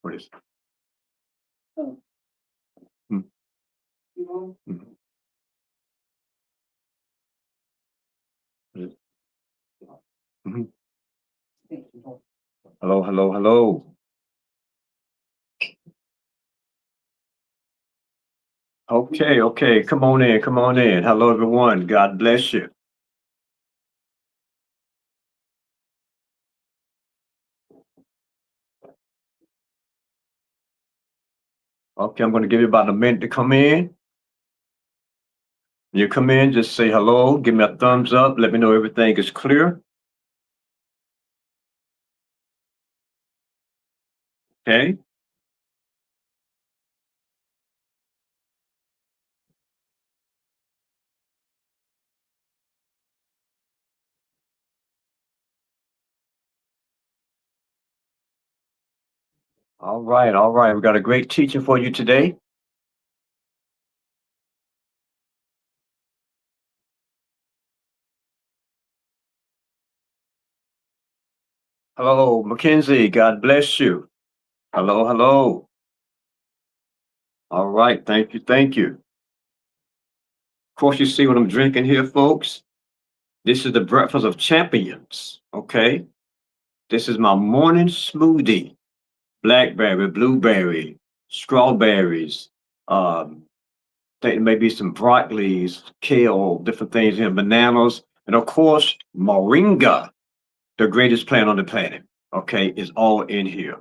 What is it? Mm, mm, what is it? Mhm. Hello, hello, hello. Okay, okay. Come on in, come on in. Hello, everyone. God bless you. Okay, I'm going to give you about a minute to come in. You come in, just say hello, give me a thumbs up, let me know everything is clear. Okay. All right, all right. We got a great teacher for you today. Hello, Mackenzie. God bless you. Hello, hello. All right. Thank you. Thank you. Of course, you see what I'm drinking here, folks. This is the breakfast of champions. Okay. This is my morning smoothie. Blackberry, blueberry, strawberries, um, think maybe some broccolis, kale, different things here, bananas, and of course, moringa, the greatest plant on the planet. Okay, is all in here.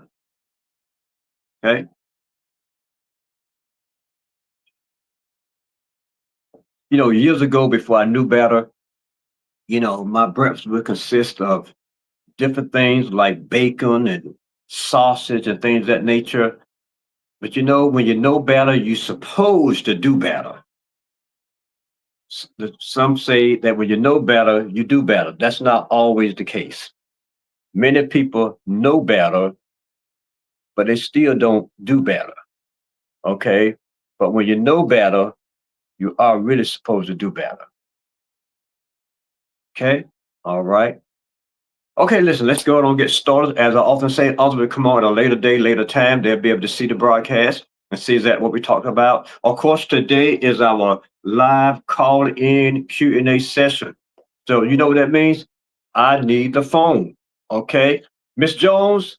Okay. Years ago, before I knew better, my breakfast would consist of different things like bacon and sausage and things of that nature. But when you know better, you're supposed to do better. Some say that when you know better, you do better. That's not always the case. Many people know better, but they still don't do better. Okay. But when you know better, you are really supposed to do better. Okay. All right. Okay, listen, let's go ahead and get started. As I often say, others will come on at a later day, later time. They'll be able to see the broadcast and see that what we talked about. Of course, today is our live call-in Q&A session. So you know what that means? I need the phone. Okay. Miss Jones,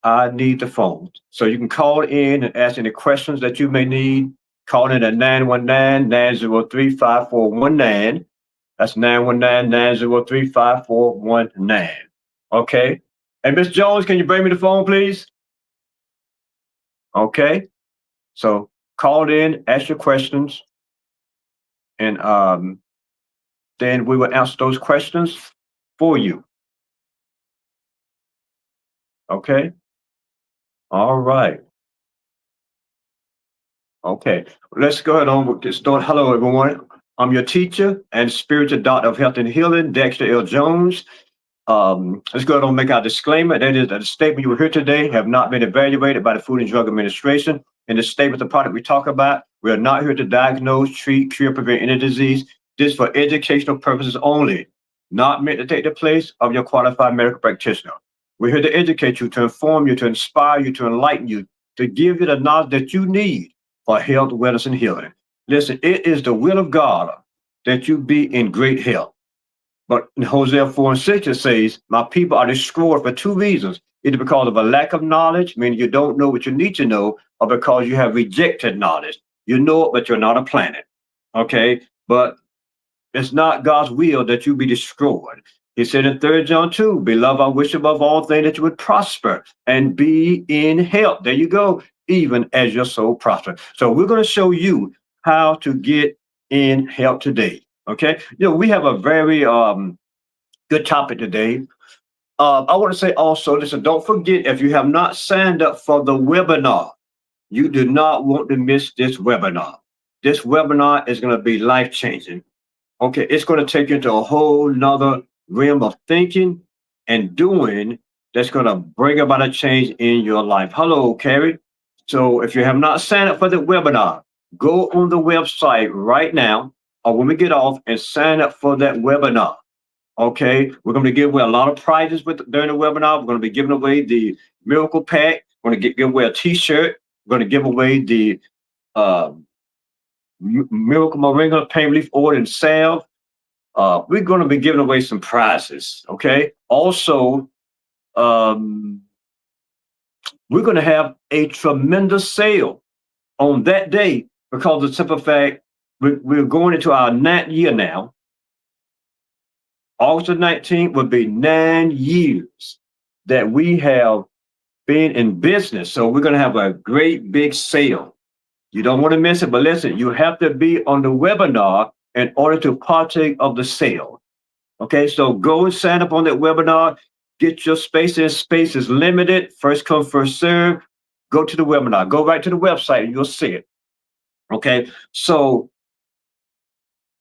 I need the phone. So you can call in and ask any questions that you may need. Call in at 919-903-5419. That's 919-903-5419. Okay. And Miss Jones, can you bring me the phone, please? Okay. So call in, ask your questions, and then we will answer those questions for you. Okay. All right. Okay, let's go ahead on with this start. Hello, everyone. I'm your teacher and spiritual doctor of health and healing, Dexter L. Jones. Let's go ahead and make our disclaimer. That is that the statement you will hear today have not been evaluated by the Food and Drug Administration. In the statement, the product we talk about, we are not here to diagnose, treat, cure, prevent any disease. This is for educational purposes only, not meant to take the place of your qualified medical practitioner. We're here to educate you, to inform you, to inspire you, to enlighten you, to give you the knowledge that you need for health, wellness, and healing. Listen, it is the will of God that you be in great health. But in Hosea 4 and 6, it says, my people are destroyed for two reasons. Either because of a lack of knowledge, meaning you don't know what you need to know, or because you have rejected knowledge. You know it, but you're not a planet. Okay? But it's not God's will that you be destroyed. He said in 3 John 2, beloved, I wish above all things that you would prosper and be in health. There you go, even as your soul prospers. So we're going to show you how to get in health today. Okay. We have a very good topic today. I want to say also, listen, don't forget, if you have not signed up for the webinar, you do not want to miss this webinar. This webinar is going to be life changing. Okay, it's going to take you into a whole nother realm of thinking and doing that's going to bring about a change in your life. Hello, Carrie. So if you have not signed up for the webinar, go on the website right now or when we get off and sign up for that webinar. Okay, we're going to give away a lot of prizes during the webinar. We're going to be giving away the miracle pack. Going to give away a T-shirt. We're going to give away the uh, Miracle Moringa Pain Relief Oil and Salve. We're going to be giving away some prizes. Okay. Also, um, we're going to have a tremendous sale on that day because of the simple fact we're going into our 9th year now. August the 19th will be 9 years that we have been in business. So we're going to have a great big sale. You don't want to miss it, but listen, you have to be on the webinar in order to partake of the sale. Okay, so go and sign up on that webinar. Get your space in. Space is limited. First come, first serve. Go to the webinar. Go right to the website and you'll see it. Okay, so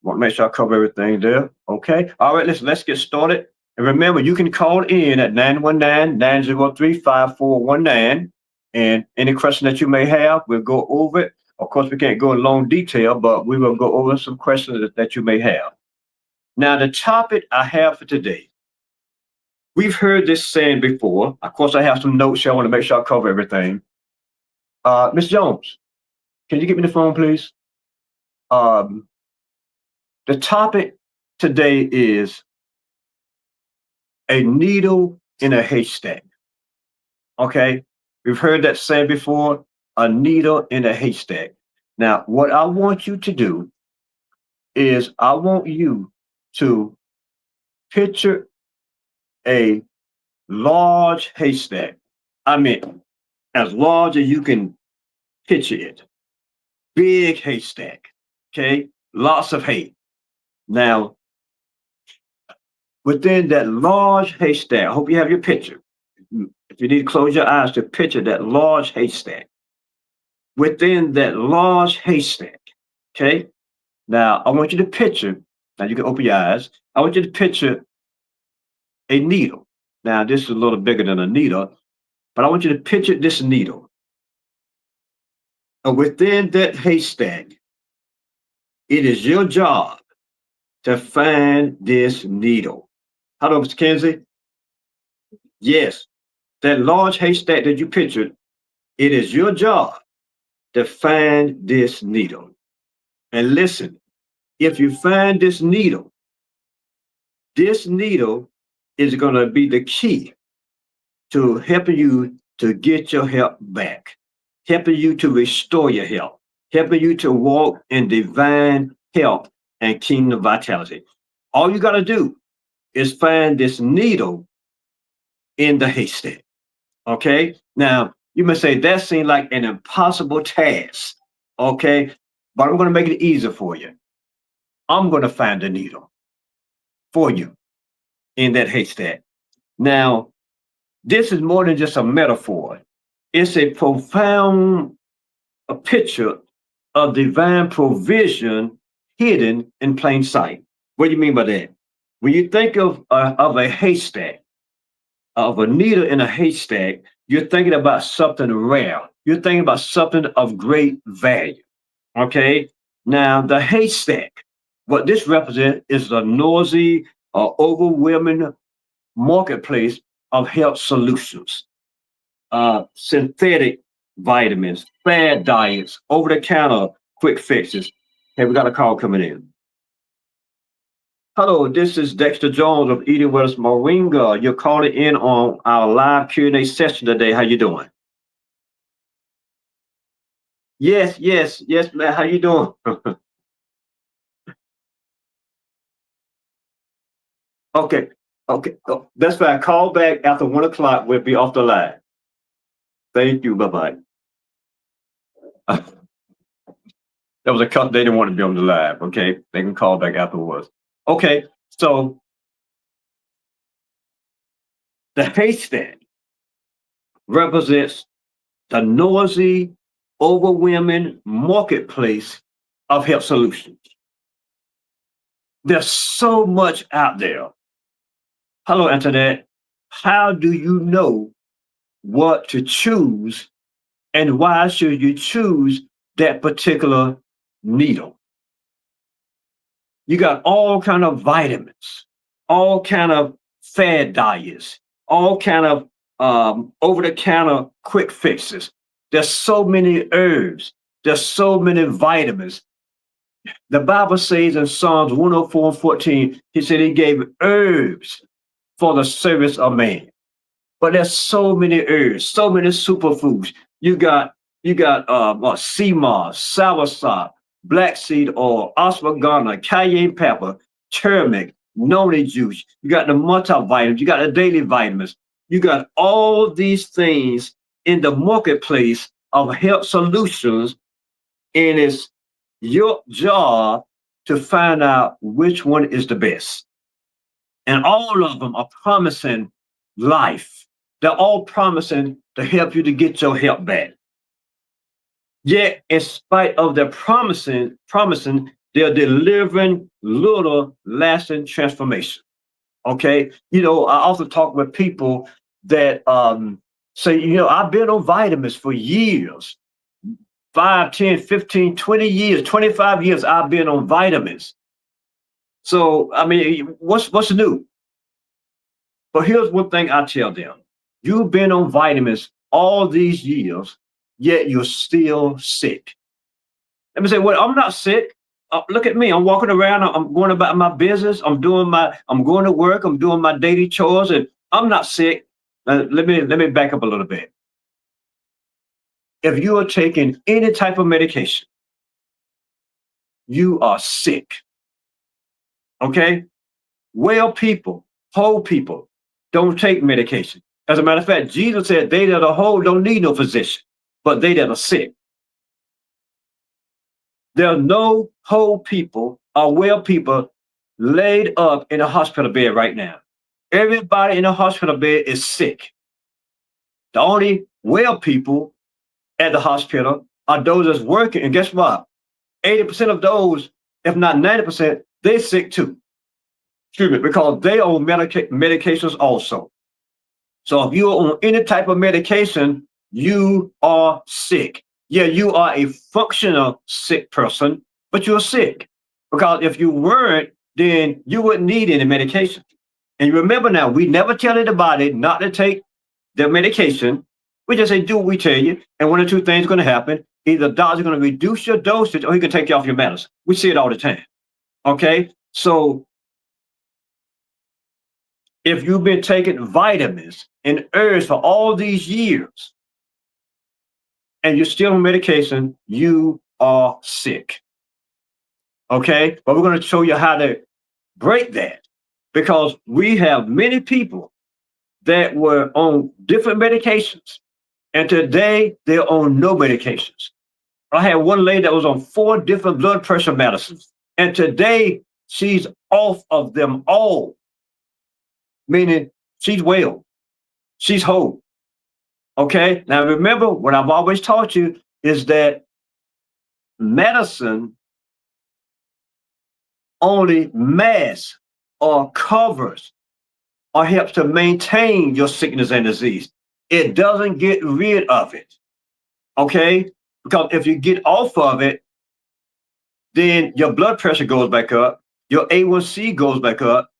want to make sure I cover everything there. Okay, all right, let's get started. And remember, you can call in at 919-903-5419. And any question that you may have, we'll go over it. Of course, we can't go in long detail, but we will go over some questions that you may have. Now, the topic I have for today, we've heard this saying before. Of course, I have some notes here. I want to make sure I cover everything. Miss Jones, can you give me the phone, please? The topic today is a needle in a haystack. Okay, we've heard that saying before, a needle in a haystack. Now, what I want you to do is I want you to picture a large haystack. I mean, as large as you can picture it. Big haystack. Okay, lots of hay. Now, within that large haystack, I hope you have your picture. If you need to close your eyes to picture that large haystack. Within that large haystack, okay? Now, I want you to picture, now you can open your eyes. I want you to picture a needle. Now, this is a little bigger than a needle, but I want you to picture this needle. And within that haystack, it is your job to find this needle. Hello, Mr. Kenzie? Yes, that large haystack that you pictured, it is your job to find this needle. And listen, if you find this needle is going to be the key to helping you to get your health back, helping you to restore your health, helping you to walk in divine health and kingdom vitality. All you got to do is find this needle in the haystack. Okay. Now, you may say that seems like an impossible task. Okay. But I'm going to make it easier for you. I'm going to find the needle for you in that haystack. Now, this is more than just a metaphor. It's a profound picture of divine provision hidden in plain sight. What do you mean by that? When you think of a haystack, of a needle in a haystack, you're thinking about something rare. You're thinking about something of great value. Okay? Now, the haystack, what this represents is a noisy or overwhelming marketplace of health solutions, synthetic vitamins, fad diets, over-the-counter quick fixes. Hey, we got a call coming in. Hello, this is Dexter Jones of Eating Wellness Moringa. You're calling in on our live Q&A session today. How you doing? Yes, man. How you doing? Okay. Oh, that's fine. Call back after 1 o'clock. We'll be off the line. Thank you. Bye-bye. That was a cut. They didn't want to be on the live. Okay. They can call back afterwards. Okay. So the haystack represents the noisy, overwhelming marketplace of health solutions. There's so much out there. Hello, Internet. How do you know what to choose and why should you choose that particular needle? You got all kind of vitamins, all kind of fad diets, all kind of over-the-counter quick fixes. There's so many herbs. There's so many vitamins. The Bible says in Psalms 104:14, he said he gave herbs for the service of man. But there's so many herbs, so many superfoods. You got sea moss, soursop, black seed oil, ashwagandha, cayenne pepper, turmeric, noni juice. You got the multivitamins. You got the daily vitamins. You got all these things in the marketplace of health solutions, and it's your job to find out which one is the best. And all of them are promising life. They're all promising to help you to get your health back. Yet, in spite of their promising, they're delivering little lasting transformation. Okay. I often talk with people that say, I've been on vitamins for years, 5, 10, 15, 20 years, 25 years, I've been on vitamins. So, I mean, what's new? But here's one thing I tell them. You've been on vitamins all these years, yet you're still sick. Let me say, well, I'm not sick. Look at me. I'm walking around. I'm going about my business. I'm going to work. I'm doing my daily chores, and I'm not sick. Let me back up a little bit. If you are taking any type of medication, you are sick. Okay? Well people, whole people, don't take medication. As a matter of fact, Jesus said, they that are whole don't need no physician, but they that are sick. There are no whole people or well people laid up in a hospital bed right now. Everybody in a hospital bed is sick. The only well people at the hospital are those that's working. And guess what? 80% of those, if not 90%, they're sick too. Excuse me, because they own medications also. So if you're on any type of medication, you are sick. Yeah, you are a functional sick person, but you're sick. Because if you weren't, then you wouldn't need any medication. And remember now, we never tell anybody not to take their medication. We just say, do what we tell you. And one or two things are going to happen. Either the doctor's going to reduce your dosage or he can take you off your medicine. We see it all the time. Okay? So if you've been taking vitamins and herbs for all these years and you're still on medication, you are sick. Okay? But we're going to show you how to break that, because we have many people that were on different medications and today they're on no medications. I had one lady that was on 4 different blood pressure medicines, and today she's off of them all, meaning she's well, she's whole. Okay? Now remember, what I've always taught you is that medicine only masks or covers or helps to maintain your sickness and disease. It doesn't get rid of it. Okay? Because if you get off of it, then your blood pressure goes back up, your A1C goes back up.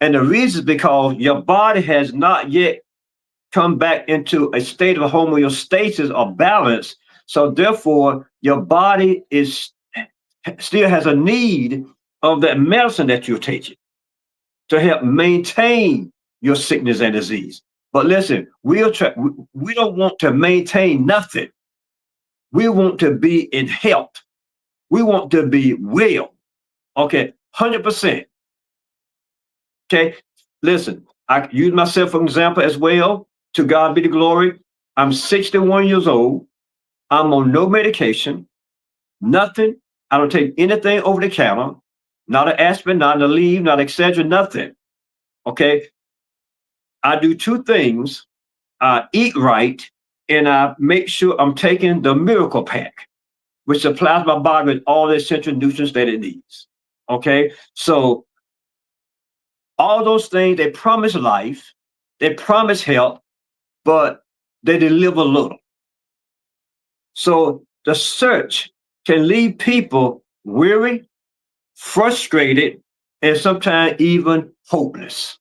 And the reason is because your body has not yet come back into a state of homeostasis or balance. So therefore, your body still has a need of that medicine that you're taking to help maintain your sickness and disease. But listen, we don't want to maintain nothing. We want to be in health. We want to be well. Okay, 100%. Okay, listen, I use myself for an example as well. To God be the glory. I'm 61 years old. I'm on no medication, nothing. I don't take anything over the counter, not an aspirin, not a Aleve, not Excedrin, nothing. Okay, I do 2 things. I eat right, and I make sure I'm taking the Miracle Pack, which supplies my body with all the essential nutrients that it needs. Okay, so all those things, they promise life, they promise health, but they deliver little. So the search can leave people weary, frustrated, and sometimes even hopeless.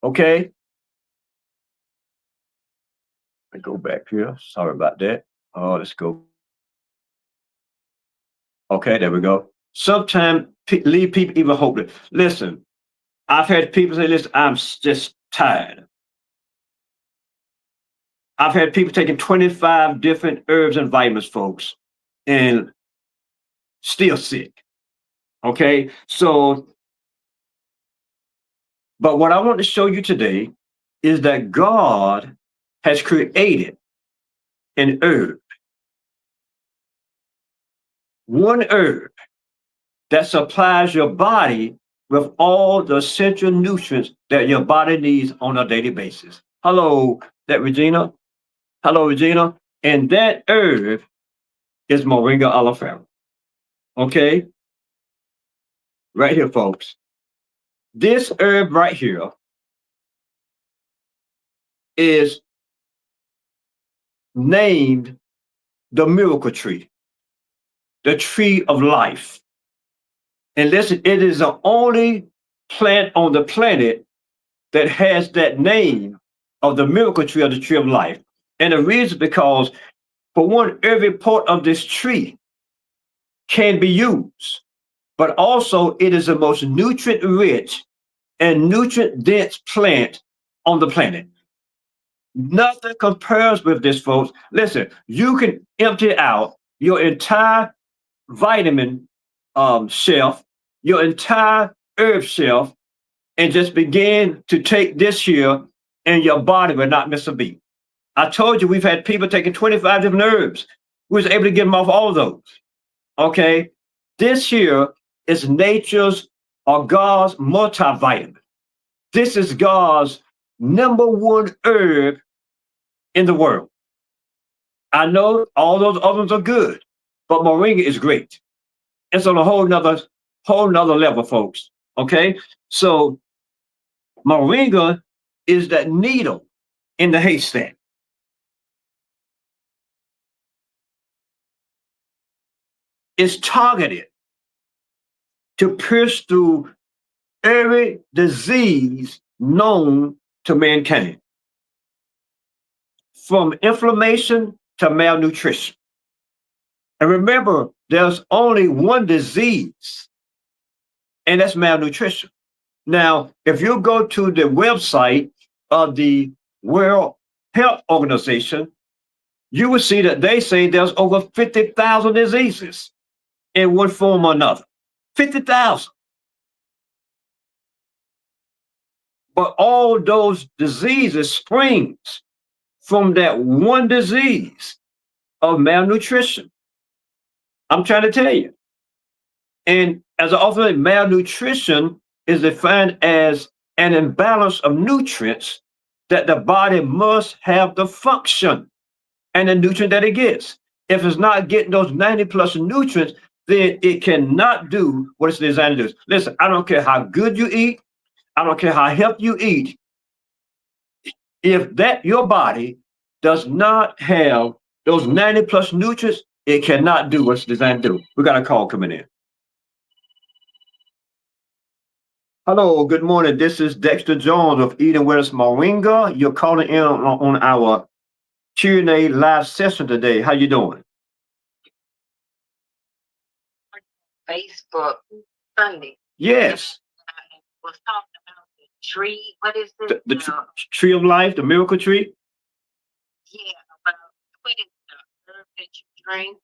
Okay? Go back here. Sorry about that. Oh, let's go. Okay, there we go. Sometimes leave people even hopeless. Listen, I've had people say, listen, just tired. I've had people taking 25 different herbs and vitamins, folks, and still sick. Okay, so, but what I want to show you today is that God has created an herb, one herb that supplies your body with all the essential nutrients that your body needs on a daily basis. Hello, that Regina. Hello, Regina. And that herb is Moringa oleifera. Okay? Right here, folks. This herb right here is named the miracle tree, the tree of life. And listen, it is the only plant on the planet that has that name of the miracle tree of the tree of life. And the reason because, for one, every part of this tree can be used, but also it is the most nutrient rich and nutrient dense plant on the planet. Nothing compares with this, folks. Listen, you can empty out your entire vitamin shelf, your entire herb shelf, and just begin to take this here, and your body will not miss a beat. I told you we've had people taking 25 different herbs. We was able to get them off all of those. Okay, this here is nature's or God's multivitamin. This is God's number one herb in the world. I know all those others are good, but moringa is great. It's on a whole nother level, folks. Okay, so moringa is that needle in the haystack. It's targeted to pierce through every disease known to mankind, from inflammation to malnutrition. And remember, there's only one disease, and that's malnutrition. Now, if you go to the website of the World Health Organization, you will see that they say there's over 50,000 diseases in one form or another. 50,000. But all those diseases springs from that one disease of malnutrition. I'm trying to tell you. And as often, malnutrition is defined as an imbalance of nutrients that the body must have the function and the nutrient that it gets. If it's not getting those 90 plus nutrients, then it cannot do what it's designed to do. Listen, I don't care how good you eat, I don't care how healthy you eat. If that your body does not have those 90 plus nutrients, it cannot do what it's designed to do. We got a call coming in. Hello, good morning. This is Dexter Jones of Eden West Moringa. You're calling in on our Q&A live session today. How you doing? Facebook Sunday. Yes. Was talking about the tree. What is this? The tree of life, the miracle tree? Yeah, about what is the herb that you drink?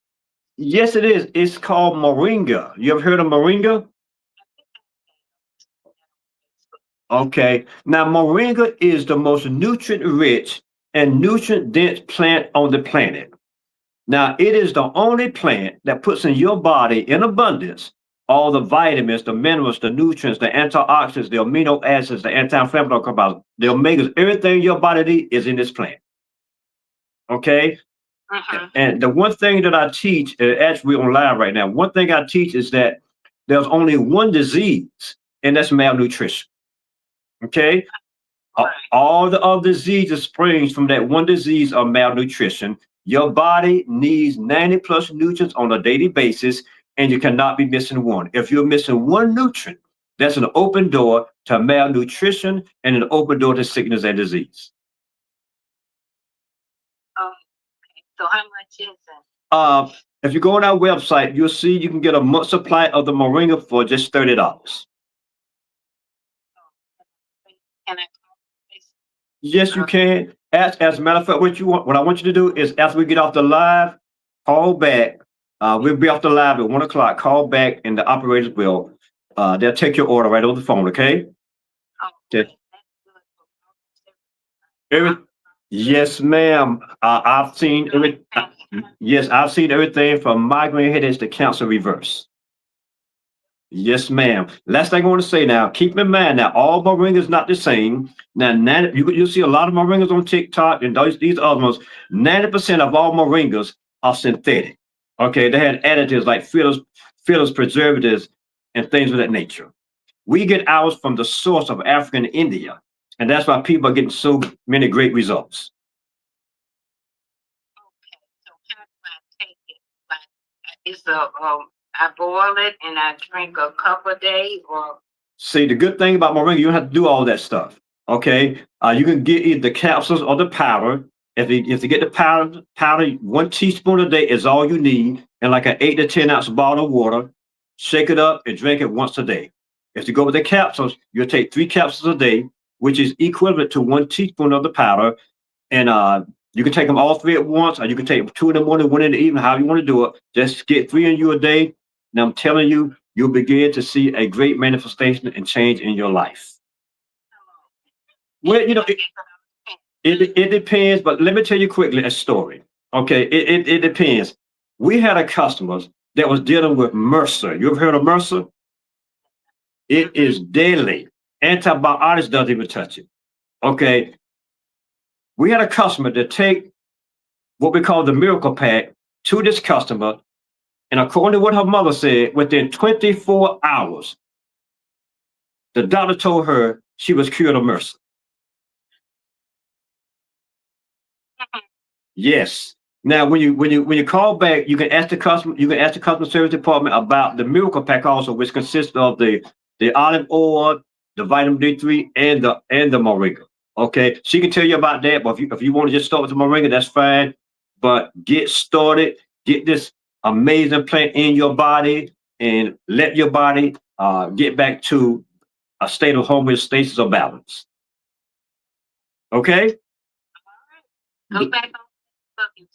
Yes, it is. It's called moringa. You ever heard of moringa? Okay. Now, moringa is the most nutrient rich and nutrient dense plant on the planet. Now, it is the only plant that puts in your body in abundance all the vitamins, the minerals, the nutrients, the antioxidants, the amino acids, the anti-inflammatory compounds, the omegas, everything your body needs is in this plant. Okay? And the one thing that I teach, actually we're online right now, one thing I teach is that there's only one disease, and that's malnutrition. Okay? All the other diseases springs from that one disease of malnutrition. Your body needs 90 plus nutrients on a daily basis, and you cannot be missing one. If you're missing one nutrient, that's an open door to malnutrition and an open door to sickness and disease. So how much is it? If you go on our website, you'll see you can get a month supply of the moringa for just $30. Can I call this? Yes, you can. As a matter of fact, what I want you to do is after we get off the live, call back. We'll be off the live at 1 o'clock. Call back and the operators will they'll take your order right over the phone, okay? Oh, Okay. that's good for almost Every, yes, ma'am. I've seen yes, I've seen everything from migraine headaches to cancer reverse. Yes, ma'am. Last thing I want to say now, keep in mind now, all moringas not the same. Now, you'll see a lot of moringas on TikTok and these other ones. 90% of all moringas are synthetic. Okay, they had additives like fillers, preservatives, and things of that nature. We get ours from the source of Africa and India, and that's why people are getting so many great results. okay. So how do I take it? Like, it's I boil it and I drink a cup a day, or See, the good thing about moringa, you don't have to do all that stuff. Okay, you can get either the capsules or the powder. If you get the powder, 1 teaspoon a day is all you need, and like an 8 to 10 ounce bottle of water. Shake it up and drink it once a day. If you go with the capsules, you'll take 3 capsules a day, which is equivalent to 1 teaspoon of the powder. And you can take them all three at once, or you can take 2 in the morning, 1 in the evening, however you want to do it. Just get 3 in you a day. And I'm telling you, you'll begin to see a great manifestation and change in your life. Well, it depends, but let me tell you quickly a story. Okay, it depends. We had a customer that was dealing with MRSA. You ever heard of MRSA? It is deadly. Antibiotics doesn't even touch it. Okay, we had a customer that take what we call the miracle pack to this customer, and according to what her mother said, within 24 hours, the doctor told her she was cured of MRSA. Yes. Now, when you call back, you can ask the customer. You can ask the customer service department about the miracle pack also, which consists of the olive oil, the vitamin D3, and the moringa. Okay, she can tell you about that. But if you want to just start with the moringa, that's fine. But get started. Get this amazing plant in your body, and let your body get back to a state of homeostasis or balance. Okay. go back on Facebook and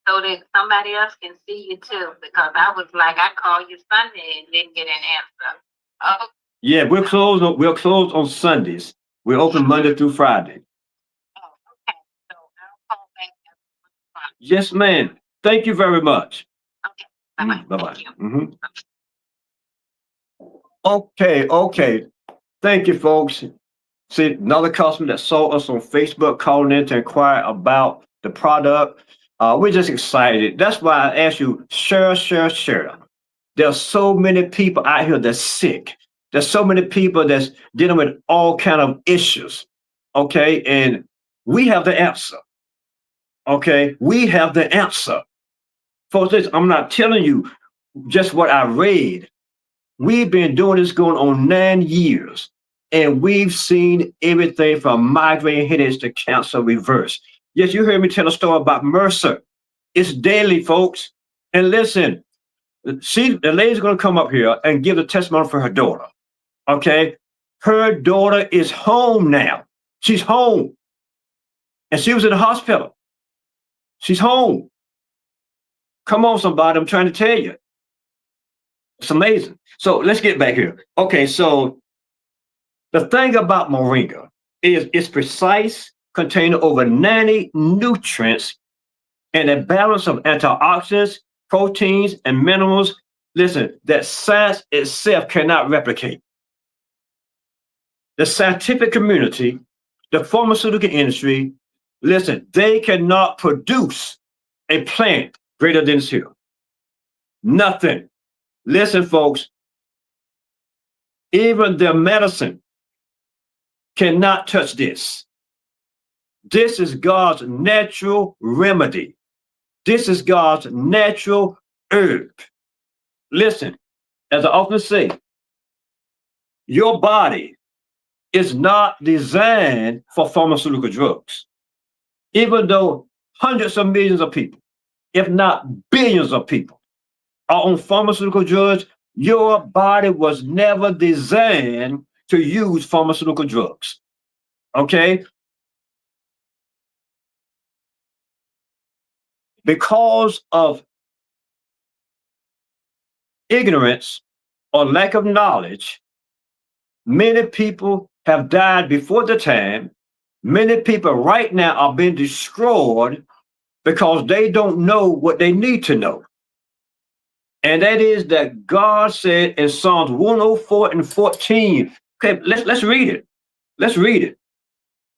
so that somebody else can see you too. Because I was like, I called you Sunday and didn't get an answer. Oh, Yeah, we're closed on Sundays. We're open Monday through Friday. oh, okay. So I'll call back after 1 o'clock. Yes, ma'am. Thank you very much. Okay. Bye bye. Bye-bye. Thank you. Okay. Thank you, folks. See, another customer that saw us on Facebook calling in to inquire about the product. We're just excited. That's why I ask you, share. There's so many people out here that's sick. There's so many people that's dealing with all kind of issues. Okay, and we have the answer. Okay, we have the answer. Folks, listen, I'm not telling you just what I read. We've been doing this going on 9 years, and we've seen everything from migraine headaches to cancer reverse. Yes, you heard me tell a story about MRSA. It's deadly, folks. And listen, the lady's going to come up here and give the testimony for her daughter. Okay, her daughter is home now. She's home, and she was in the hospital. She's home. Come on, somebody. I'm trying to tell you. It's amazing. So let's get back here. Okay, so the thing about moringa is it's precise, containing over 90 nutrients and a balance of antioxidants, proteins, and minerals. Listen, that science itself cannot replicate. The scientific community, the pharmaceutical industry, listen, they cannot produce a plant greater than this here. Nothing. Listen, folks, even their medicine cannot touch this. This is God's natural remedy. This is God's natural herb. Listen, as I often say, your body is not designed for pharmaceutical drugs. Even though hundreds of millions of people, if not billions of people, are on pharmaceutical drugs. Your body was never designed to use pharmaceutical drugs. Okay? Because of ignorance or lack of knowledge, many people have died before the time. Many people right now are being destroyed because they don't know what they need to know. And that is that God said in Psalms 104 and 14. Okay, let's read it. Let's read it.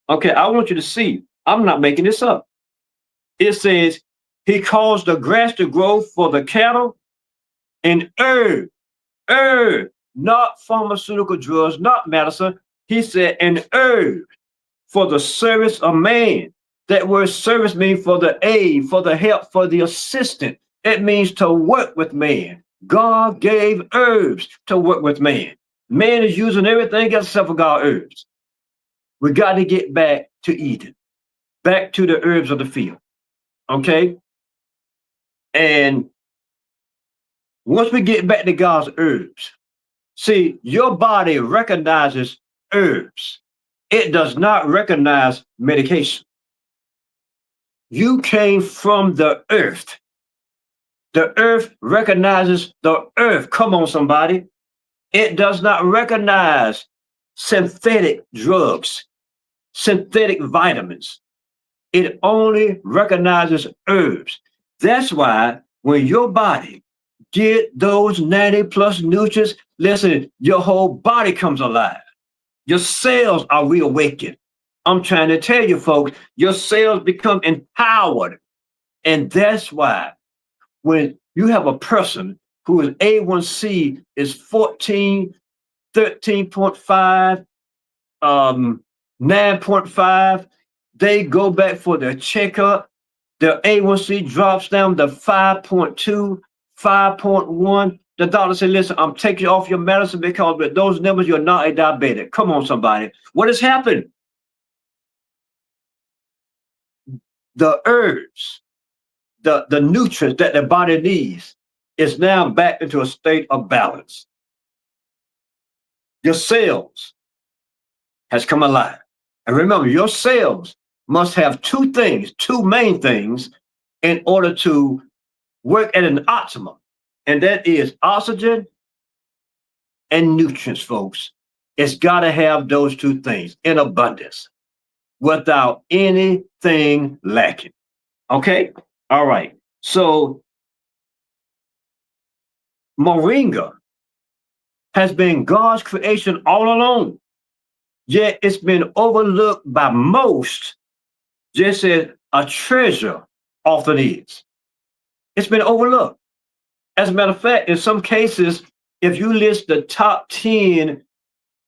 Okay, I want you to see. I'm not making this up. It says, He caused the grass to grow for the cattle and herb, not pharmaceutical drugs, not medicine. He said, an herb for the service of man. That word service means for the aid, for the help, for the assistant. It means to work with man. God gave herbs to work with man. Man is using everything else except for God's herbs. We got to get back to Eden, back to the herbs of the field. Okay? And once we get back to God's herbs, see, your body recognizes herbs. It does not recognize medication. You came from the earth. The earth recognizes the earth. Come on, somebody. It does not recognize synthetic drugs, synthetic vitamins. It only recognizes herbs. That's why when your body get those 90 plus nutrients, listen, your whole body comes alive. Your cells are reawakened. I'm trying to tell you, folks, your cells become empowered. And that's why when you have a person who is A1C is 14, 13.5, 9.5, they go back for their checkup. Their A1C drops down to 5.2, 5.1. The doctor said, listen, I'm taking you off your medicine because with those numbers, you're not a diabetic. Come on, somebody. What has happened? The herbs, the nutrients that the body needs is now back into a state of balance. Your cells has come alive. And remember, your cells must have two things, two main things, in order to work at an optimum. And that is oxygen and nutrients, folks. It's got to have those two things in abundance without anything lacking. Okay? All right. So, moringa has been God's creation all along, yet it's been overlooked by most, just as a treasure often is. It's been overlooked. As a matter of fact, in some cases, if you list the top 10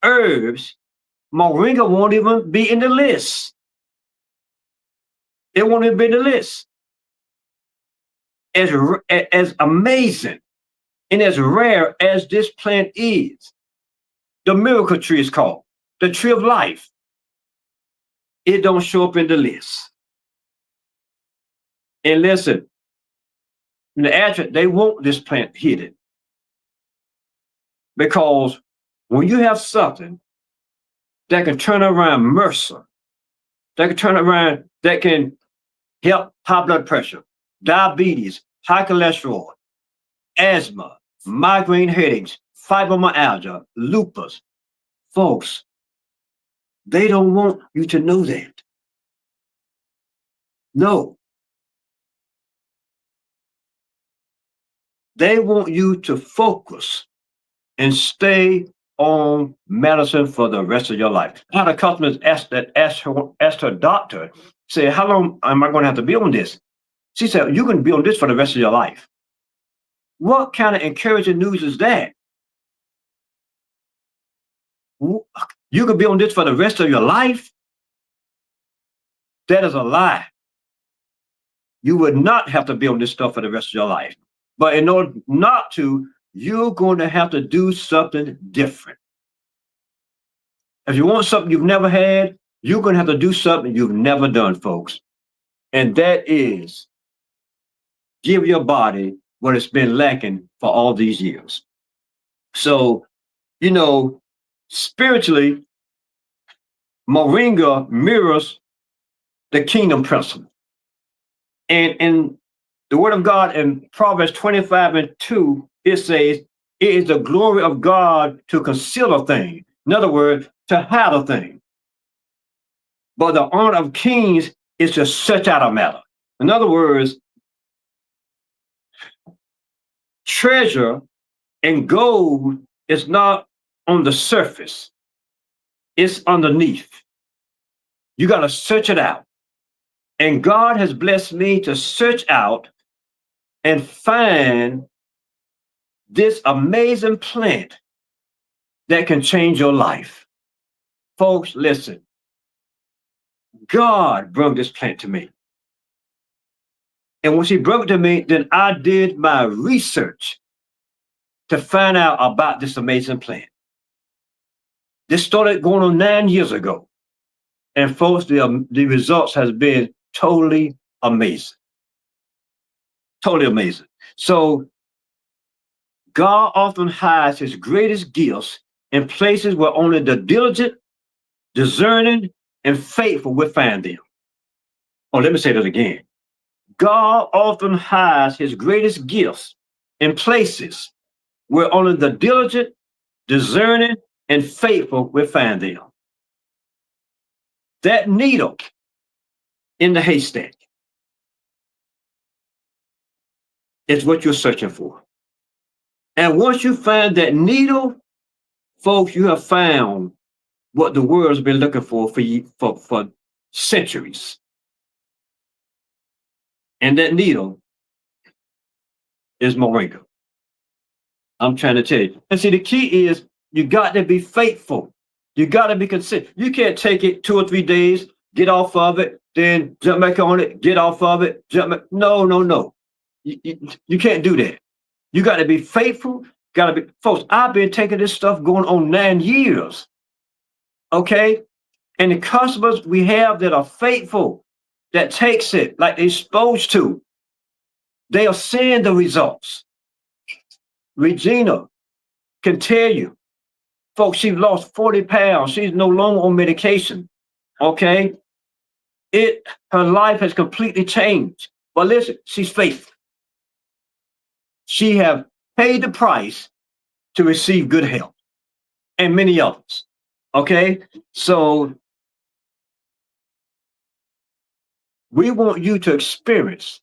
herbs, moringa won't even be in the list. It won't even be in the list. As amazing and as rare as this plant is, the miracle tree is called, the tree of life. It don't show up in the list. And listen, in the adjunct, they want this plant hidden. Because when you have something that can turn around MRSA, that can turn around, that can help high blood pressure, diabetes, high cholesterol, asthma, migraine headaches, fibromyalgia, lupus, folks, they don't want you to know that. No. They want you to focus and stay on medicine for the rest of your life. I had a customer asked her doctor, said, how long am I going to have to be on this? She said, you can be on this for the rest of your life. What kind of encouraging news is that? You can be on this for the rest of your life? That is a lie. You would not have to be on this stuff for the rest of your life. But in order not to, you're going to have to do something different. If you want something you've never had, you're going to have to do something you've never done, folks. and that is give your body what it's been lacking for all these years. So, you know, spiritually, Moringa mirrors the kingdom principle. And in the word of God in Proverbs 25:2, it says, it is the glory of God to conceal a thing. In other words, to hide a thing. But the honor of kings is to search out a matter. In other words, treasure and gold is not on the surface, it's underneath. You got to search it out. And God has blessed me to search out and find this amazing plant that can change your life. Folks, listen. God brought this plant to me. And when she brought it to me, then I did my research to find out about this amazing plant. This started going on 9 years ago. And folks, the results has been totally amazing. Totally amazing. So God often hides his greatest gifts in places where only the diligent, discerning, and faithful will find them. Oh, let me say that again. God often hides his greatest gifts in places where only the diligent, discerning, and faithful will find them. That needle in the haystack is what you're searching for. And once you find that needle, folks, you have found what the world's been looking for centuries. And that needle is moringa. I'm trying to tell you. And see, the key is you got to be faithful. You got to be consistent. You can't take it 2 or 3 days, get off of it, then jump back on it, get off of it, jump back. No, no, no. You can't do that. You got to be faithful. Got to be, folks, I've been taking this stuff going on 9 years. Okay? And the customers we have that are faithful, that takes it like they're supposed to, they are seeing the results. Regina can tell you, folks, she lost 40 pounds. She's no longer on medication. Okay? Her life has completely changed. But listen, she's faithful. She have paid the price to receive good health and many others. Okay? So we want you to experience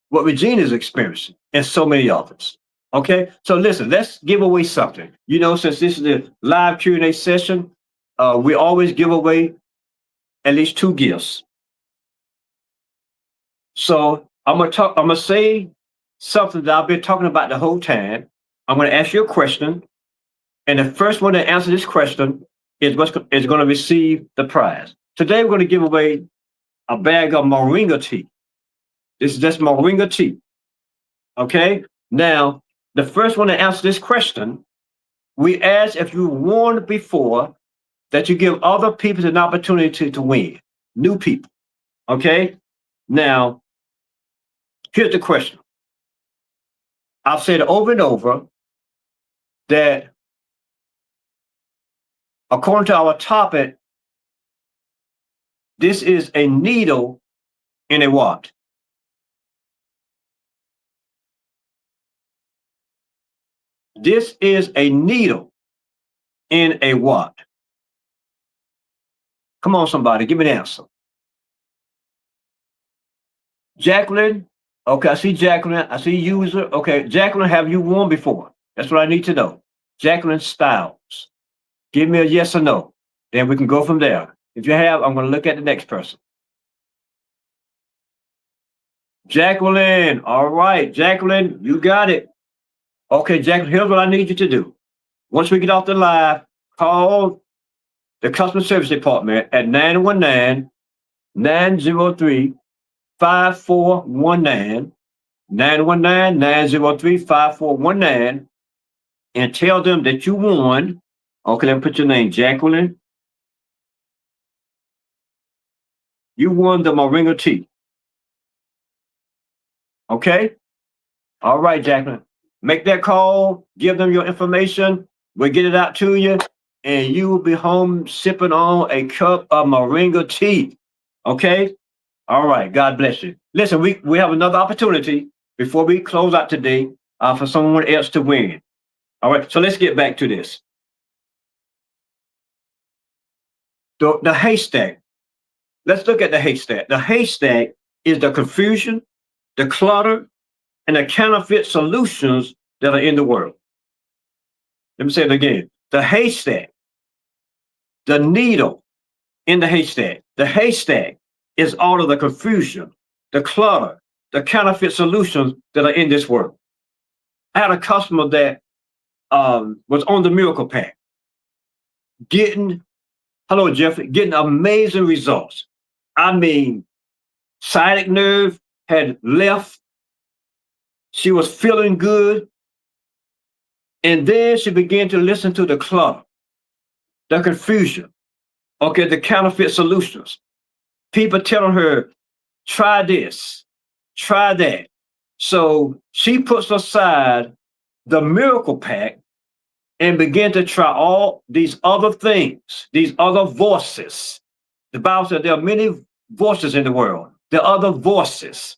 what Regina is experiencing and so many others. Okay? So listen, let's give away something. You know, since this is a live Q&A session, we always give away at least 2 gifts. So I'm gonna say something that I've been talking about the whole time. I'm gonna ask you a question, and the first one to answer this question is gonna receive the prize. Today we're gonna give away a bag of moringa tea. This is just moringa tea. Okay? Now, the first one to answer this question, we ask if you won before that you give other people an opportunity to win. New people. Okay? Now, here's the question. I've said over and over that according to our topic, this is a needle in a what? This is a needle in a what? Come on, somebody, give me the answer. Jacqueline, okay, I see Jacqueline, I see user. Okay, Jacqueline, have you won before? That's what I need to know. Jacqueline Styles, give me a yes or no. Then we can go from there. If you have, I'm going to look at the next person. Jacqueline, all right, Jacqueline, you got it. Okay, Jacqueline, here's what I need you to do. Once we get off the live, call the customer service department at 919-903-5419, 919-903-5419, and tell them that you won. Okay, let me put your name, Jacqueline. You won the moringa tea. Okay? All right, Jacqueline. Make that call, give them your information. We'll get it out to you, and you will be home sipping on a cup of moringa tea. Okay? All right. God bless you. Listen, we have another opportunity before we close out today for someone else to win. All right. So let's get back to this. The haystack. Let's look at the haystack. The haystack is the confusion, the clutter, and the counterfeit solutions that are in the world. Let me say it again. The haystack, the needle in the haystack. The haystack is all of the confusion, the clutter, the counterfeit solutions that are in this world. I had a customer that was on the miracle pack, getting, hello, Jeffrey, getting amazing results. I mean, sciatic nerve had left. She was feeling good. And then she began to listen to the clutter, the confusion, okay, the counterfeit solutions. People telling her, try this, try that. So she puts aside the miracle pack and began to try all these other things, these other voices. The Bible said there are many voices in the world. There are other voices.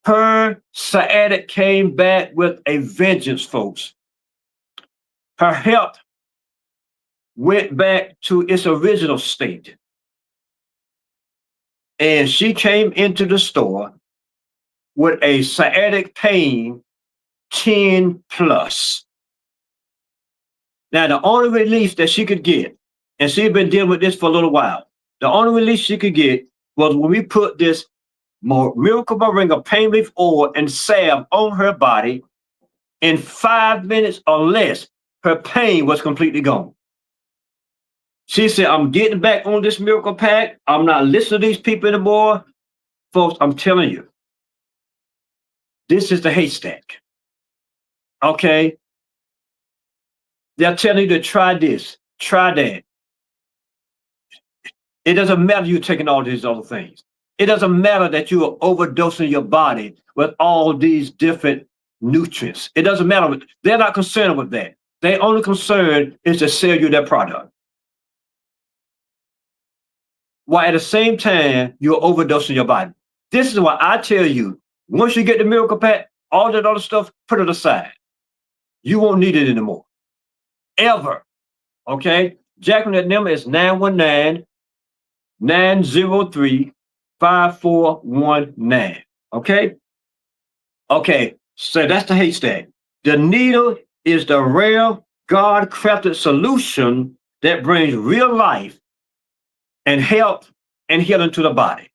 Her sciatic came back with a vengeance, folks. Her health went back to its original state. And she came into the store with a sciatic pain 10 plus. Now, the only relief that she could get, and she'd been dealing with this for a little while, the only relief she could get was when we put this miracle moringa pain relief oil and salve on her body. In 5 minutes or less, her pain was completely gone. She said, I'm getting back on this miracle pack. I'm not listening to these people anymore. Folks, I'm telling you, this is the haystack. Okay? They're telling you to try this, try that. It doesn't matter you taking all these other things. It doesn't matter that you are overdosing your body with all these different nutrients. It doesn't matter. They're not concerned with that. Their only concern is to sell you their product. While at the same time, you're overdosing your body. This is why I tell you, once you get the miracle pack, all that other stuff, put it aside. You won't need it anymore. Ever. Okay? Jacqueline, that number is 919-903-5419. Okay? Okay, so that's the haystack. The needle is the rare God-crafted solution that brings real life and health and healing to the body.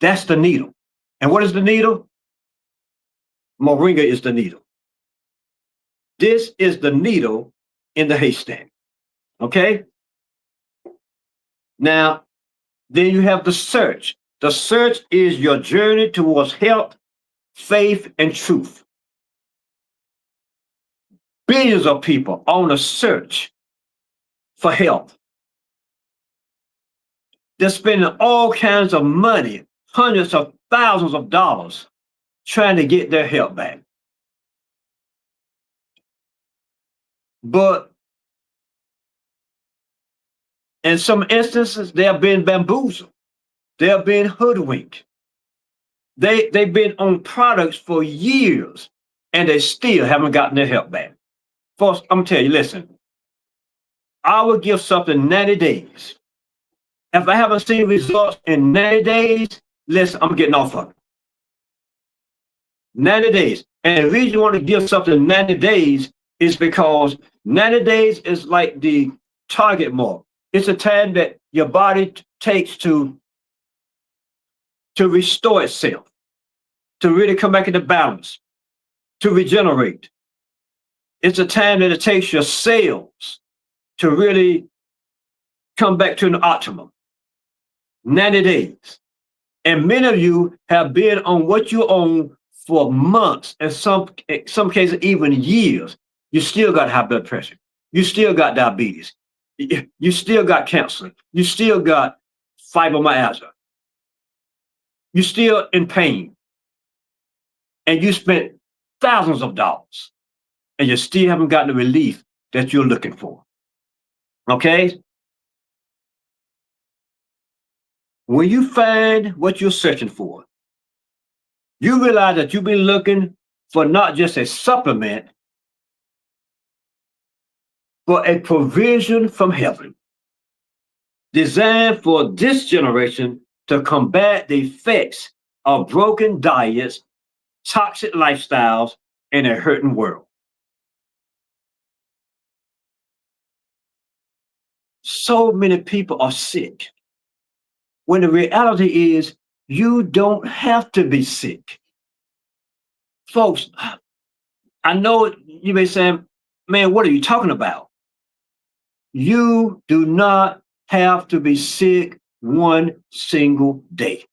That's the needle. And what is the needle? Moringa is the needle. This is the needle in the haystack. Okay? Now, then you have the search. The search is your journey towards health, faith, and truth. Billions of people on a search for health. They're spending all kinds of money, hundreds of thousands of dollars, trying to get their health back. But in some instances, they have been bamboozled. They have been hoodwinked. They've been on products for years, and they still haven't gotten their health back. Folks, I'm gonna tell you, listen, I will give something 90 days. If I haven't seen results in 90 days, listen, I'm getting off of it. 90 days. And the reason you want to give something 90 days is because 90 days is like the target mark. It's a time that your body takes to restore itself, to really come back into balance, to regenerate. It's a time that it takes your cells to really come back to an optimum. 90 days. And many of you have been on what you're on for months, and in some cases even years. You still got high blood pressure. You still got diabetes. You still got cancer. You still got fibromyalgia. You're still in pain. and you spent thousands of dollars and you still haven't gotten the relief that you're looking for. Okay? When you find what you're searching for, you realize that you've been looking for not just a supplement, but a provision from heaven designed for this generation to combat the effects of broken diets, toxic lifestyles, and a hurting world. So many people are sick when the reality is you don't have to be sick. Folks, I know you may say, man, what are you talking about? You do not have to be sick one single day.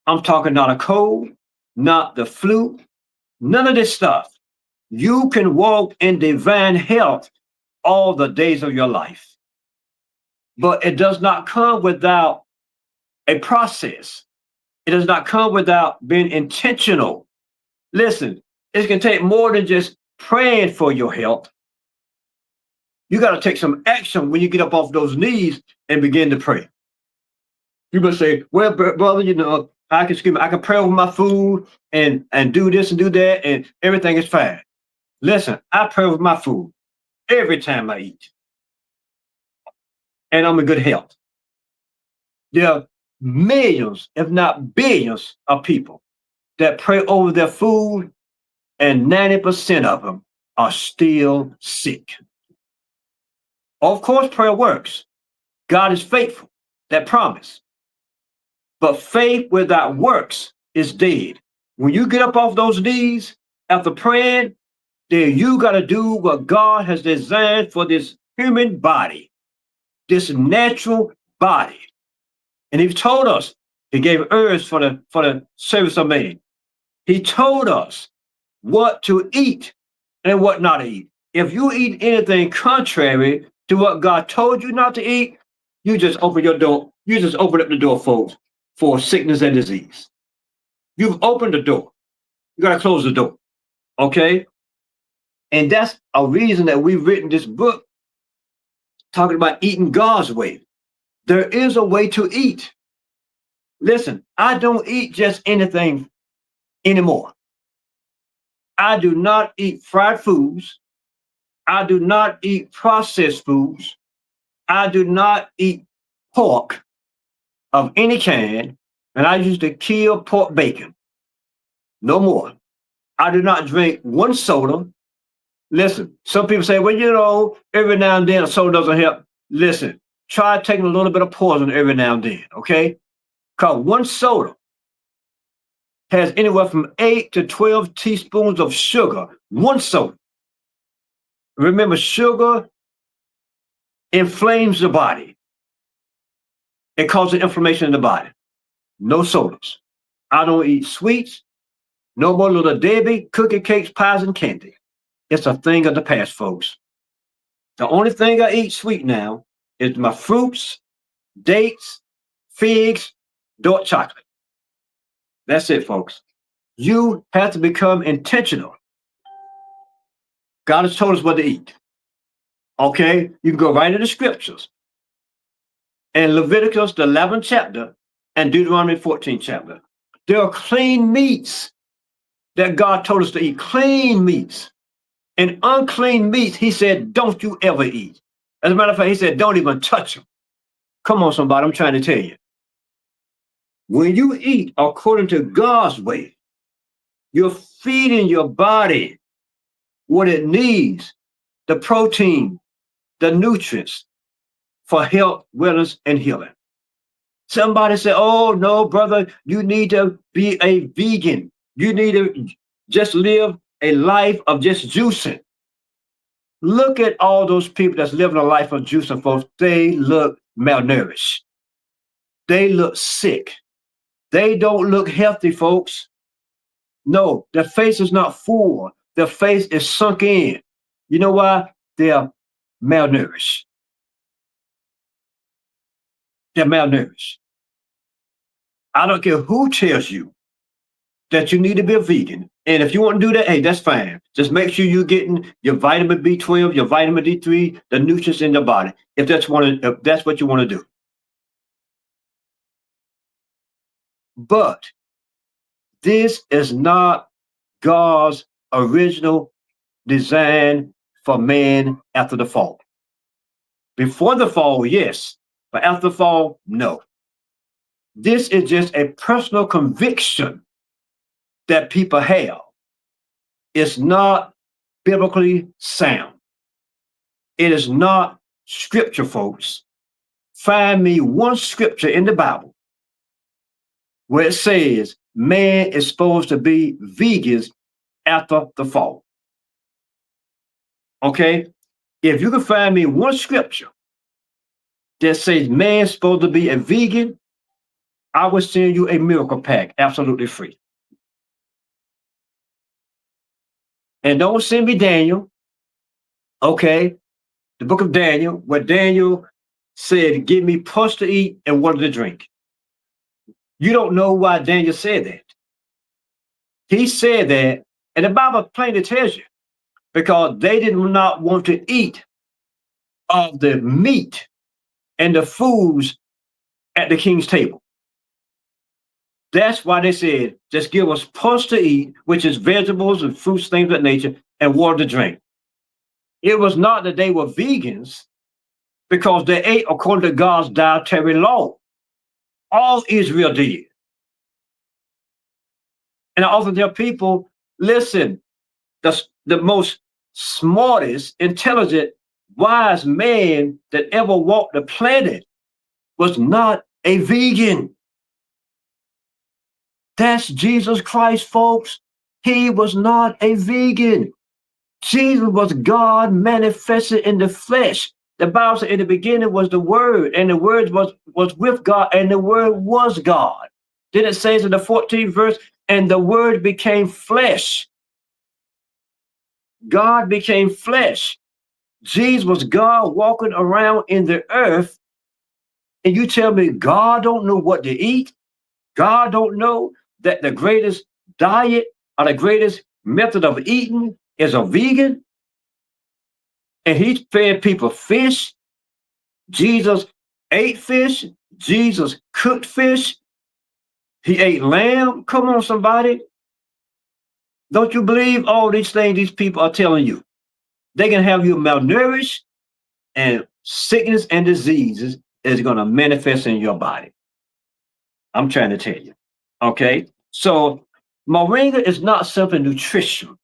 I'm talking not a cold, not the flu, none of this stuff. You can walk in divine health all the days of your life. But it does not come without a process. It does not come without being intentional. Listen, it can take more than just praying for your health. You got to take some action when you get up off those knees and begin to pray. You must say, well, brother, you know, I can pray over my food and do this and do that, and everything is fine. Listen, I pray over my food every time I eat, and I'm in good health. There are millions, if not billions, of people that pray over their food, and 90% of them are still sick. Of course, prayer works. God is faithful, that promise. But faith without works is dead. When you get up off those knees after praying, then you got to do what God has designed for this human body, this natural body. And He told us, He gave herbs for the service of man. He told us what to eat and what not to eat. If you eat anything contrary to what God told you not to eat, you just open your door. You just open up the door, folks, for sickness and disease. You've opened the door. You got to close the door. Okay? And that's a reason that we've written this book talking about eating God's way. There is a way to eat. Listen, I don't eat just anything anymore. I do not eat fried foods. I do not eat processed foods. I do not eat pork of any kind. And I used to kill pork bacon. No more. I do not drink one soda. Listen, some people say, well, you know, every now and then a soda doesn't help. Listen, try taking a little bit of poison every now and then, okay? Because one soda has anywhere from 8 to 12 teaspoons of sugar. One soda. Remember, sugar inflames the body. It causes inflammation in the body. No sodas. I don't eat sweets. No more little Debbie, cookie cakes, pies, and candy. It's a thing of the past, folks. The only thing I eat sweet now is my fruits, dates, figs, dark chocolate. That's it, folks. You have to become intentional. God has told us what to eat. Okay? You can go right into the scriptures. In Leviticus, the 11th chapter, and Deuteronomy 14th chapter. There are clean meats that God told us to eat. Clean meats. And unclean meats, He said, don't you ever eat. As a matter of fact, He said, don't even touch them. Come on, somebody, I'm trying to tell you. When you eat according to God's way, you're feeding your body what it needs, the protein, the nutrients for health, wellness, and healing. Somebody said, oh, no, brother, you need to be a vegan. You need to just live a life of just juicing. Look at all those people that's living a life of juicing, folks. They look malnourished. They look sick. They don't look healthy, folks. No, their face is not full. Their face is sunk in. You know why? They are malnourished. They're malnourished. I don't care who tells you that you need to be a vegan. And if you want to do that, hey, that's fine. Just make sure you're getting your vitamin B12, your vitamin D3, the nutrients in your body, if that's what you want to do. But this is not God's original design for man after the fall. Before the fall, yes, but after the fall, no. This is just a personal conviction that people have. It's not biblically sound. It is not scripture, folks. Find me one scripture in the Bible where it says man is supposed to be vegans after the fall. Okay? If you can find me one scripture that says man's supposed to be a vegan, I will send you a miracle pack absolutely free. And don't send me Daniel, okay? The book of Daniel, where Daniel said, give me punch to eat and water to drink. You don't know why Daniel said that. He said that, and the Bible plainly tells you, because they did not want to eat of the meat and the foods at the king's table. That's why they said, just give us punch to eat, which is vegetables and fruits, things of that nature, and water to drink. It was not that they were vegans because they ate according to God's dietary law. All Israel did. And I often tell people, listen, the most smartest, intelligent, wise man that ever walked the planet was not a vegan. That's Jesus Christ, folks. He was not a vegan. Jesus was God manifested in the flesh. The Bible said in the beginning was the Word, and the Word was with God, and the Word was God. Then it says in the 14th verse, and the Word became flesh. God became flesh. Jesus was God walking around in the earth, and you tell me God don't know what to eat? God don't know that the greatest diet or the greatest method of eating is a vegan? And he fed people fish. Jesus ate fish. Jesus cooked fish. He ate lamb. Come on, somebody. Don't you believe all these things these people are telling you? They can have you malnourished, and sickness and diseases is going to manifest in your body. I'm trying to tell you. Okay? So moringa is not simply nutrition.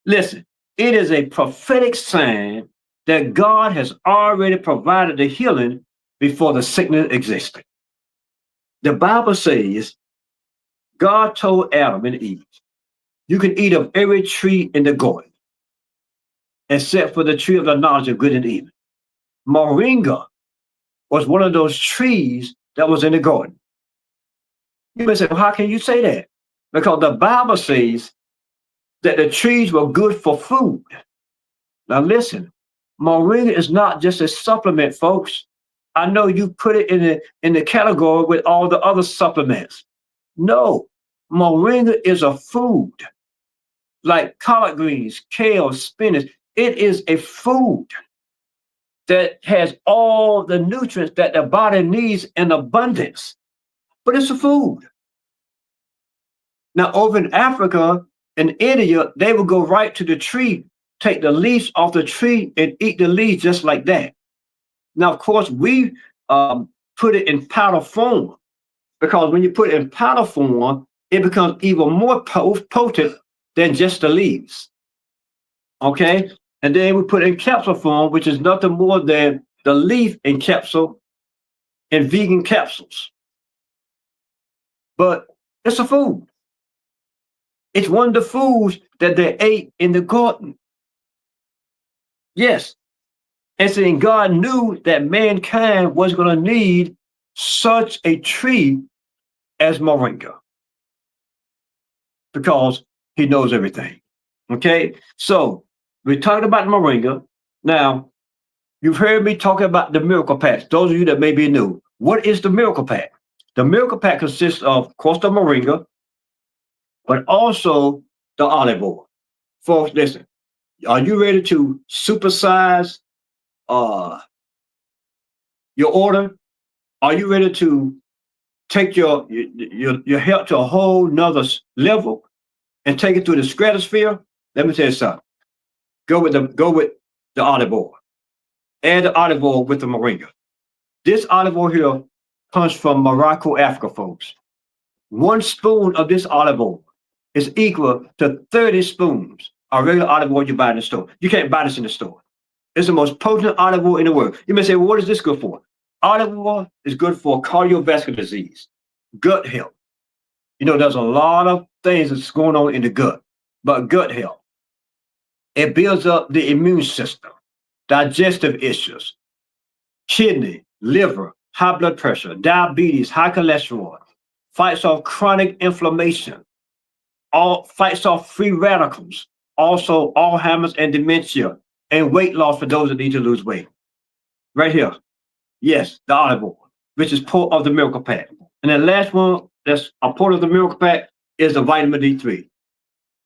Listen, it is a prophetic sign that God has already provided the healing before the sickness existed. The Bible says God told Adam and Eve, you can eat of every tree in the garden, except for the tree of the knowledge of good and evil. Moringa was one of those trees that was in the garden. You may say, well, how can you say that? Because the Bible says that the trees were good for food. Now listen, moringa is not just a supplement, folks. I know you put it in the category with all the other supplements. No, moringa is a food. Like collard greens, kale, spinach. It is a food that has all the nutrients that the body needs in abundance. But it's a food. Now, over in Africa and India, they will go right to the tree, take the leaves off the tree, and eat the leaves just like that. Now, of course, we put it in powder form, because when you put it in powder form, it becomes even more potent than just the leaves. Okay? And then we put it in capsule form, which is nothing more than the leaf in capsule in vegan capsules. But it's a food. It's one of the foods that they ate in the garden. Yes. And so God knew that mankind was going to need such a tree as moringa, because he knows everything. Okay? So we talked about moringa. Now, you've heard me talking about the miracle pack. Those of you that may be new, what is the miracle pack? The miracle pack consists of course, the moringa, but also the olive oil. Folks, listen, are you ready to supersize uh, your order? Are you ready to take your health to a whole nother level and take it to the stratosphere? Let me tell you something. Go with the olive oil. Add the olive oil with the moringa. This olive oil here comes from Morocco, Africa, folks. 1 spoon of this olive oil is equal to 30 spoons of regular olive oil you buy in the store. You can't buy this in the store. It's the most potent olive oil in the world. You may say, well, what is this good for? Olive oil is good for cardiovascular disease, gut health. You know, there's a lot of things that's going on in the gut, but gut health. It builds up the immune system, digestive issues, kidney, liver, high blood pressure, diabetes, high cholesterol, fights off chronic inflammation, all fights off free radicals, also Alzheimer's and dementia, and weight loss for those that need to lose weight. Right here. Yes, the olive oil, which is part of the miracle pack. And the last one that's a part of the miracle pack is the vitamin D3.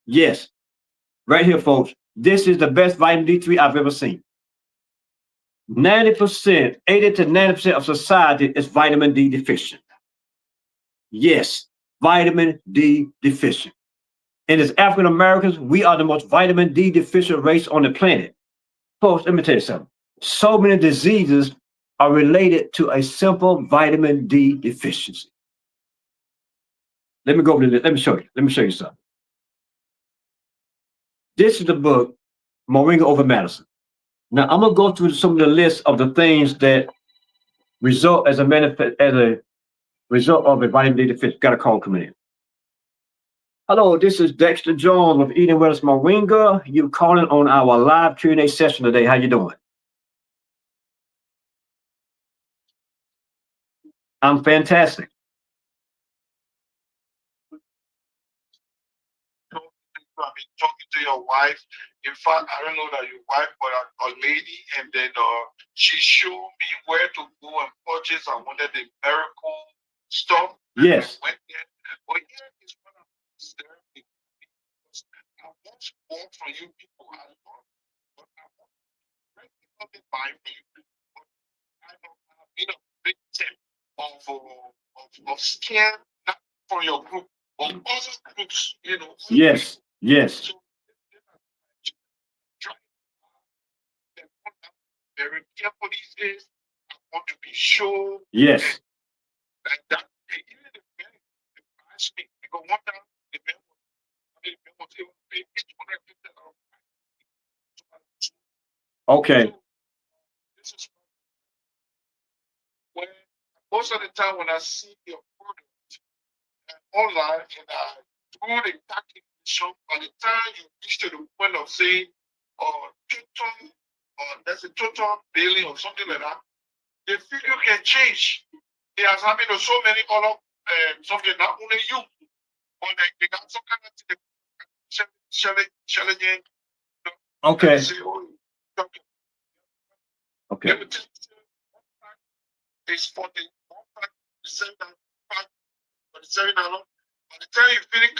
Yes, right here, folks. This is the best vitamin D3 I've ever seen. 90%, 80 to 90% of society is vitamin D deficient. Yes, vitamin D deficient. And as African Americans, we are the most vitamin D deficient race on the planet. Folks, let me tell you something. So many diseases are related to a simple vitamin D deficiency. Let me go over this. Let me show you. Let me show you something. This is the book, Moringa Over Medicine. Now I'm gonna go through some of the list of the things that result as a result of a vitamin D deficiency. Got a call coming in. Hello, this is Dexter Jones of Eating Wellness Moringa. You calling on our live Q&A session today. How you doing? I'm fantastic. I mean, talking to your wife. In fact, I don't know that your wife, but a lady, and then she showed me where to go and purchase. I wanted the miracle stuff. Yes. I went there. But here is what I'm saying. I want more from you people. I love, but I want to buy me. But I know I've been a victim of scam, not for your group, but other groups, you know. Yes. Yes. So very careful these days. I want to be sure Yes. that even the men advise me because one time the men was able to pay $850. Okay. So this is when most of the time when I see your product online and I do the calculation, by the time you reach to the point of saying total there's a total billing or something like that, the figure can change. It has happened to so many other something, not only you, but like they got some kind of challenging. Okay. Say, oh, Okay. let me tell you, it's for the $7. By the time you finish,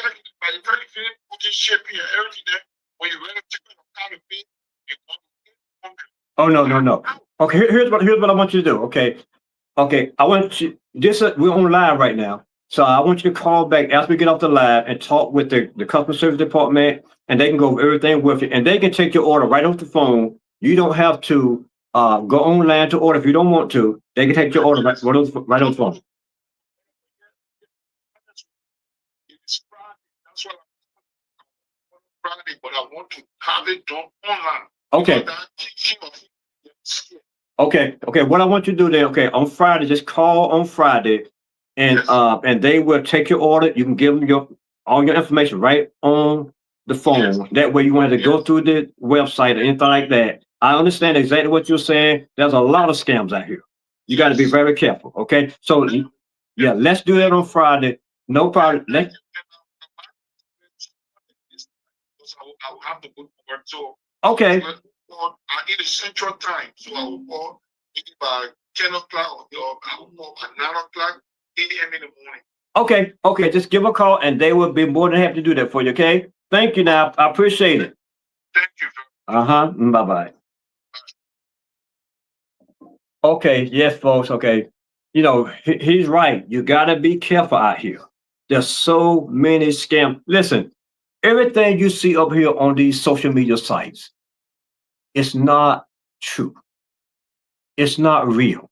by the time you finish putting shipping and everything there, when you really take on the kind of thing, you're going to get. Oh no. Okay, here's what I want you to do. Okay. I want you this we're on live right now. So I want you to call back after we get off the live and talk with the customer service department, and they can go over everything with you, and they can take your order right off the phone. You don't have to go online to order if you don't want to. They can take your order right on the phone. It's Friday. That's what I'm Friday, but I want to have it done online. Okay. Okay. What I want you to do then, okay, on Friday, just call on Friday, and Yes. and they will take your order. You can give them all your information right on the phone. Yes. That way, you want to go Yes. through the website or anything like that. I understand exactly what you're saying. There's a lot of scams out here. You got to be Yes. very careful. Okay, so yeah, let's do that on Friday. No problem. Let's. I will have to go to work. So Okay. I need a central time. So I will call maybe by 10 o'clock or I will call by 9 o'clock, 8 a.m. in the morning. Okay, okay, just give a call and they will be more than happy to do that for you, okay? Thank you now. I appreciate it. Thank you. Uh-huh. Bye-bye. Okay, yes, folks, okay. You know, he's right. You gotta be careful out here. There's so many scams. Listen, everything you see up here on these social media sites, it's not true. It's not real.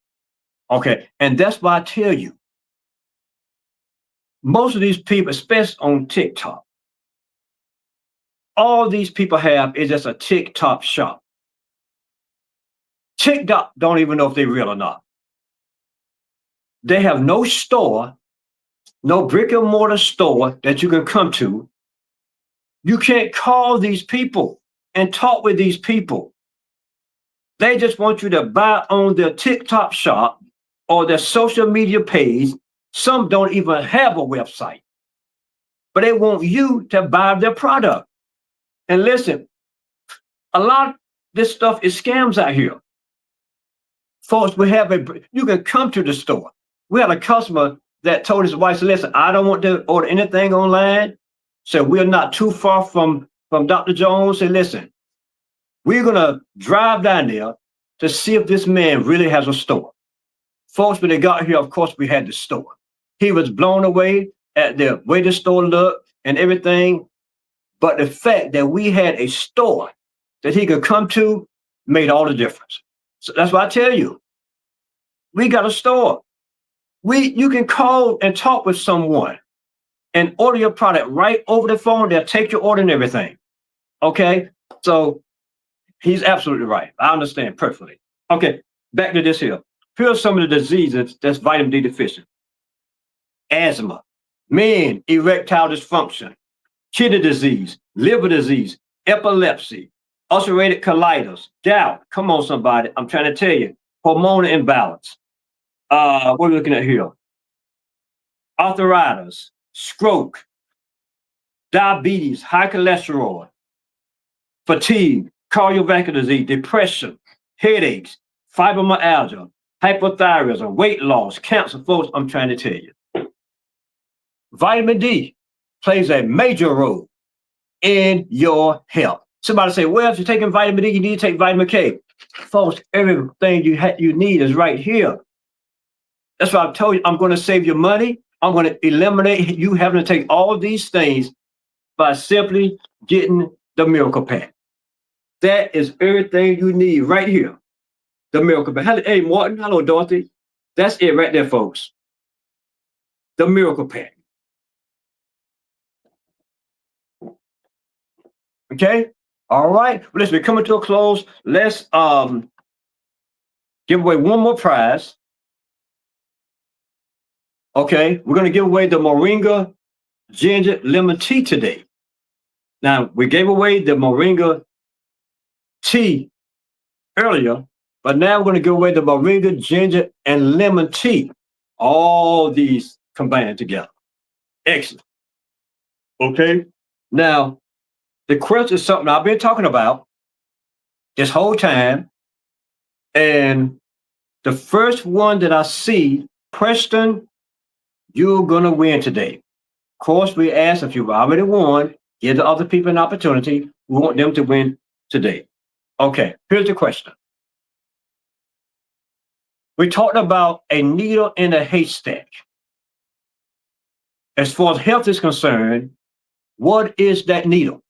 Okay. And that's why I tell you, most of these people, especially on TikTok, all these people have is just a TikTok shop. TikTok don't even know if they're real or not. They have no store, no brick and mortar store that you can come to. You can't call these people and talk with these people. They just want you to buy on their TikTok shop or their social media page. Some don't even have a website, but they want you to buy their product. And listen, a lot of this stuff is scams out here. Folks, you can come to the store. We had a customer that told his wife, listen, I don't want to order anything online. So we're not too far from Dr. Jones. Say, listen, we're going to drive down there to see if this man really has a store. Folks, when they got here, of course, we had the store. He was blown away at the way the store looked and everything. But the fact that we had a store that he could come to made all the difference. So that's why I tell you, we got a store. You can call and talk with someone and order your product right over the phone. They'll take your order and everything. Okay? So he's absolutely right. I understand perfectly. Okay, back to this here. Here are some of the diseases that's vitamin D deficient. Asthma, men, erectile dysfunction, kidney disease, liver disease, epilepsy, ulcerative colitis, gout. Come on, somebody. I'm trying to tell you. Hormonal imbalance. What are we looking at here? Arthritis, stroke, diabetes, high cholesterol, fatigue, cardiovascular disease, depression, headaches, fibromyalgia, hypothyroidism, weight loss, cancer. Folks, I'm trying to tell you. Vitamin D plays a major role in your health. Somebody say, well, if you're taking vitamin D, you need to take vitamin K. Folks, everything you need is right here. That's why I told you I'm going to save you money. I'm going to eliminate you having to take all these things by simply getting the Miracle Pack. That is everything you need right here. The Miracle Pack. Hey, Martin. Hello, Dorothy. That's it right there, folks. The Miracle Pack. Okay? All right. Well, listen, we're coming to a close. Let's give away one more prize. Okay, we're going to give away the Moringa Ginger Lemon Tea today. Now, we gave away the Moringa Tea earlier, but now we're going to give away the Moringa Ginger and Lemon Tea. All these combined together. Excellent. Okay, now, the question is something I've been talking about this whole time. And the first one that I see, Preston, you're going to win today. Of course, we ask if you've already won, give the other people an opportunity. We want them to win today. Okay, here's the question. We talked about a needle in a haystack. As far as health is concerned, what is that needle?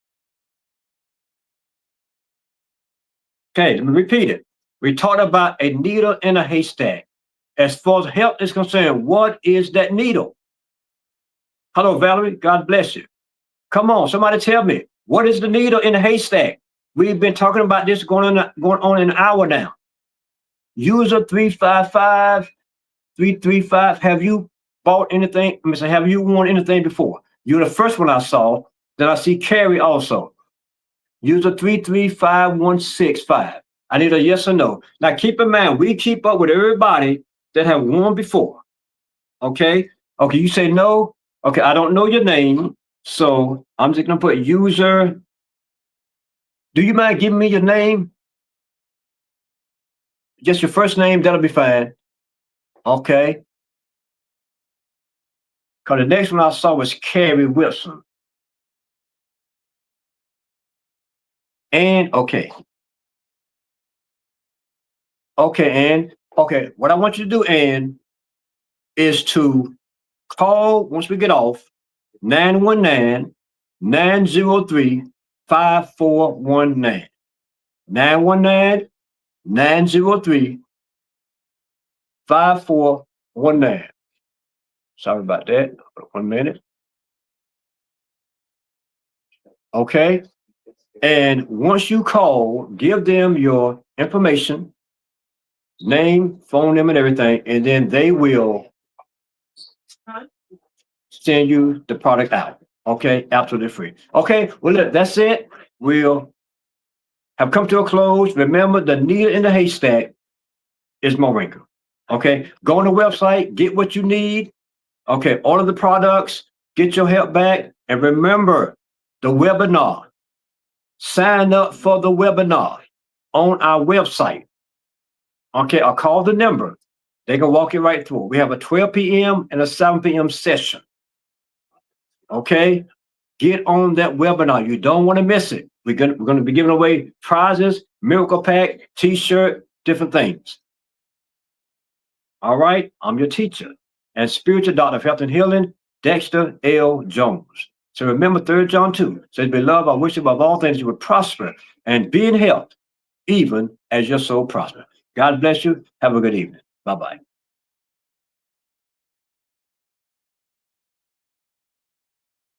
Okay, let me repeat it. We talked about a needle in a haystack. As far as health is concerned, what is that needle? Hello, Valerie. God bless you. Come on, somebody tell me. What is the needle in the haystack? We've been talking about this going on an hour now. User 355, have you bought anything? Have you won anything before? You're the first one I saw. Then I see Carrie also. User 335165. I need a yes or no. Now keep in mind, we keep up with everybody that have won before. Okay? Okay, you say no. Okay, I don't know your name. So I'm just gonna put user. Do you mind giving me your name? Just your first name, that'll be fine. Okay. Because the next one I saw was Carrie Wilson. And okay. And what I want you to do, Ann, is to call once we get off 919-903-5419. 919-903-5419. Sorry about that. 1 minute. Okay. And once you call, give them your information, name, phone number, and everything, and then they will send you the product out. Okay, absolutely free. Okay, well, look, that's it. We'll have come to a close. Remember, the needle in the haystack is Moringa. Okay, go on the website, get what you need. Okay, order the products, get your help back, and remember the webinar. Sign up for the webinar on our website. Okay, I'll call the number. They can walk you right through it. We have a 12 p.m. and a 7 p.m. session. Okay, get on that webinar. You don't want to miss it. We're going to be giving away prizes, miracle pack, t-shirt, different things. All right, I'm your teacher and spiritual doctor of health and healing, Dexter L. Jones. So remember 3 John 2 says, beloved, I wish above all things you would prosper and be in health, even as your soul prosper. God bless you. Have a good evening. Bye-bye.